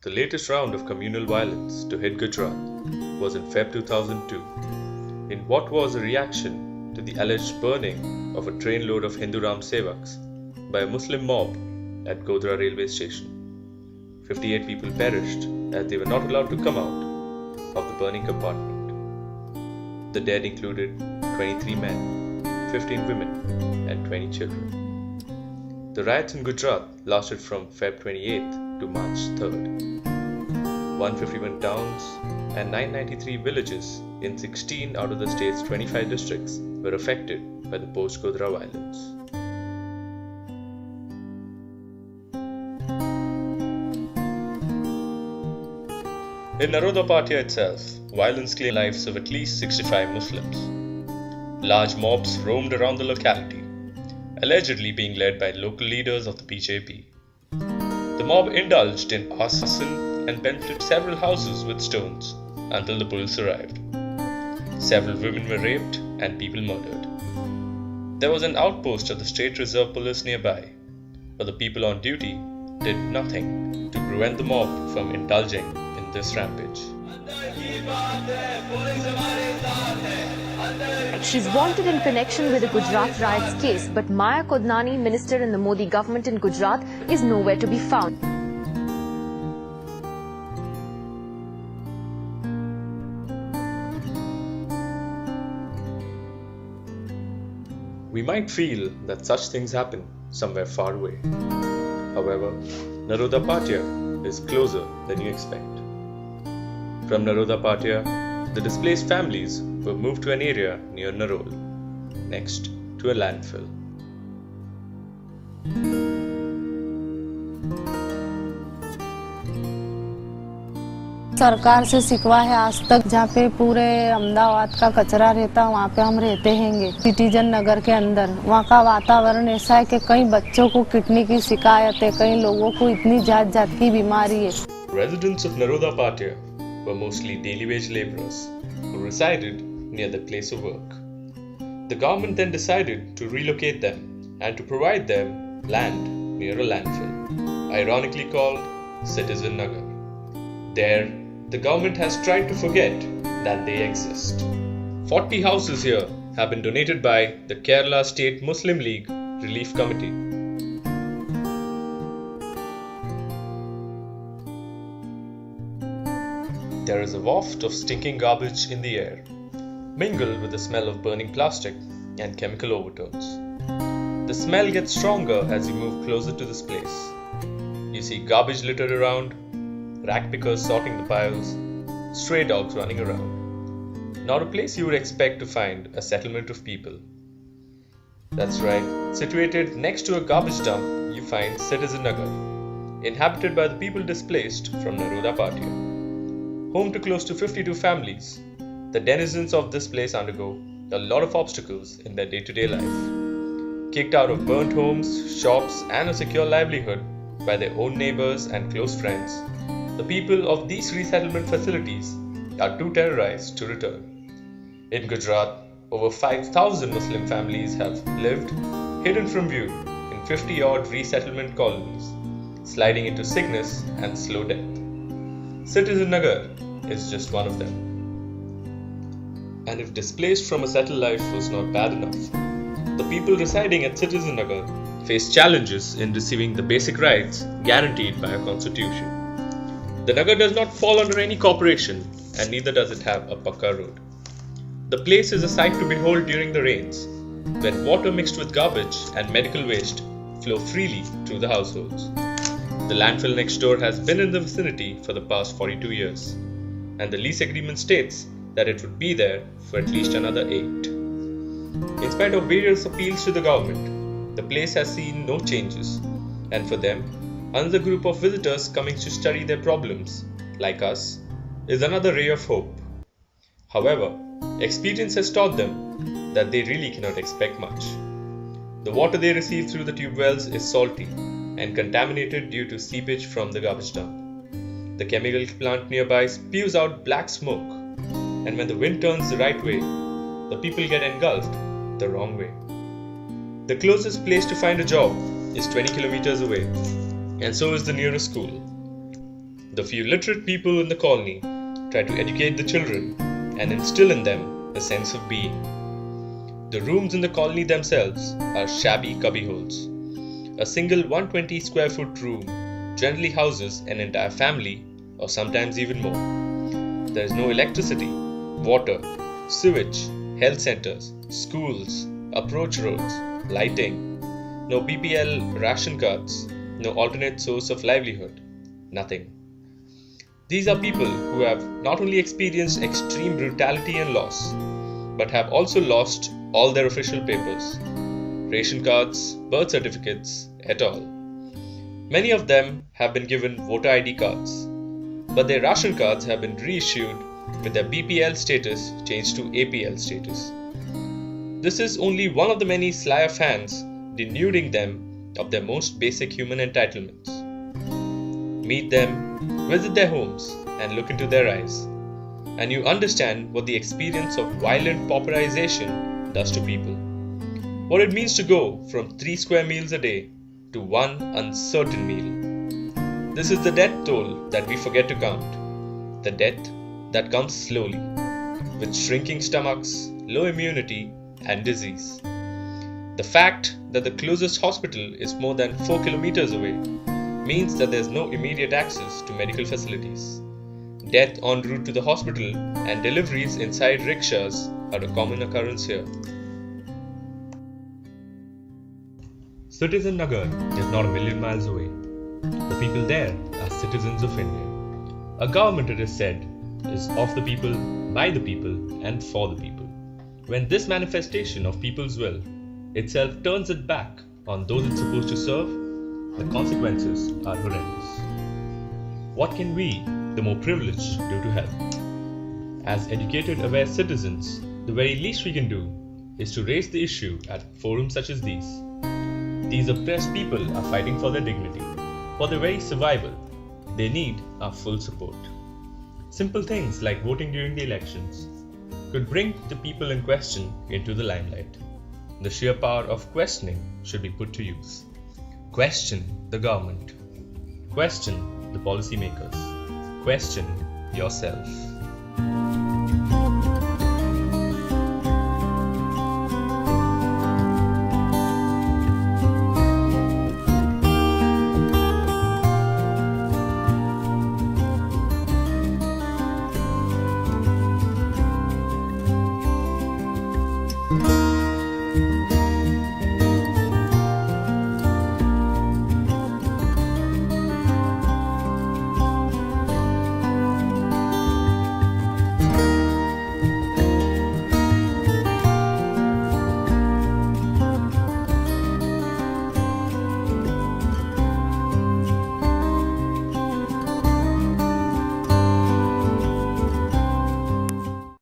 The latest round of communal violence to hit Gujarat was in Feb 2002, in what was a reaction to the alleged burning of a trainload of Hindu Ram Sevaks by a Muslim mob at Godhra railway station. 58 people perished as they were not allowed to come out of the burning compartment. The dead included 23 men, 15 women, and 20 children. The riots in Gujarat lasted from Feb 28th to March 3rd. 151 towns and 993 villages in 16 out of the state's 25 districts were affected by the post-Godhra violence. In Naroda Patia itself, violence claimed the lives of at least 65 Muslims. Large mobs roamed around the locality, allegedly being led by local leaders of the BJP. The mob indulged in arson and pelted several houses with stones until the police arrived. Several women were raped and people murdered. There was an outpost of the State Reserve Police nearby, but the people on duty did nothing to prevent the mob from indulging in this rampage. She's wanted in connection with the Gujarat riots case, but Maya Kodnani, minister in the Modi government in Gujarat, is nowhere to be found. We might feel that such things happen somewhere far away. However, Naroda Patia is closer than you expect. From Naroda Patia, the displaced families were moved to an area near Narol, next to a landfill. सरकार से शिकवा है आज तक, जहाँ पे पूरे अहमदाबाद का कचरा रहता है वहाँ पे हम रहते हैंगे सिटीजन नगर के अंदर। वहाँ का वातावरण ऐसा है कि कई बच्चों को किडनी की शिकायत है, कई लोगों को इतनी जात जात की बीमारी है। Residents of Naroda Patia were mostly daily wage laborers who resided near the place of work. The government then decided to relocate them and to provide them land near a landfill, ironically called Citizen Nagar. There, the government has tried to forget that they exist. 40 houses here have been donated by the Kerala State Muslim League Relief Committee. There is a waft of stinking garbage in the air, mingled with the smell of burning plastic and chemical overtones. The smell gets stronger as you move closer to this place. You see garbage littered around, rag pickers sorting the piles, stray dogs running around. Not a place you would expect to find a settlement of people. That's right, situated next to a garbage dump, you find Citizen Nagar, inhabited by the people displaced from Naroda Patia. Home to close to 52 families, the denizens of this place undergo a lot of obstacles in their day-to-day life. Kicked out of burnt homes, shops, and a secure livelihood by their own neighbors and close friends, the people of these resettlement facilities are too terrorized to return. In Gujarat, over 5,000 Muslim families have lived hidden from view in 50-odd resettlement colonies, sliding into sickness and slow death. Citizen Nagar is just one of them. And if displaced from a settled life was not bad enough, the people residing at Citizen Nagar face challenges in receiving the basic rights guaranteed by our constitution. The Nagar does not fall under any corporation, and neither does it have a pakka road. The place is a sight to behold during the rains, when water mixed with garbage and medical waste flow freely through the households. The landfill next door has been in the vicinity for the past 42 years, and the lease agreement states that it would be there for at least another 8. In spite of various appeals to the government, the place has seen no changes, and for them, another group of visitors coming to study their problems, like us, is another ray of hope. However, experience has taught them that they really cannot expect much. The water they receive through the tube wells is salty and contaminated due to seepage from the garbage dump. The chemical plant nearby spews out black smoke, and when the wind turns the right way, the people get engulfed the wrong way. The closest place to find a job is 20 kilometers away, and so is the nearest school. the few literate people in the colony try to educate the children and instill in them a sense of being. The rooms in the colony themselves are shabby cubbyholes. A single 120 square foot room generally houses an entire family or sometimes even more. There is no electricity, water, sewage, health centers, schools, approach roads, lighting, no BPL ration cards, no alternate source of livelihood, nothing. These are people who have not only experienced extreme brutality and loss, but have also lost all their official papers, ration cards, birth certificates, et al. Many of them have been given voter ID cards, but their ration cards have been reissued with their BPL status changed to APL status. This is only one of the many sleight of hands denuding them of their most basic human entitlements. Meet them, visit their homes, and look into their eyes, and you understand what the experience of violent pauperization does to people. What it means to go from 3 square meals a day to one uncertain meal. This is the death toll that we forget to count. The death that comes slowly, with shrinking stomachs, low immunity, and disease. The fact that the closest hospital is more than 4 kilometers away means that there is no immediate access to medical facilities. Death en route to the hospital and deliveries inside rickshaws are a common occurrence here. Citizen Nagar is not a million miles away. The people there are citizens of India. A government, it is said, is of the people, by the people, and for the people. When this manifestation of people's will itself turns it back on those it's supposed to serve, the consequences are horrendous. What can we, the more privileged, do to help? As educated, aware citizens, the very least we can do is to raise the issue at forums such as these. These oppressed people are fighting for their dignity, for their very survival. They need our full support. Simple things like voting during the elections could bring the people in question into the limelight. The sheer power of questioning should be put to use. Question the government. Question the policymakers. Question yourself.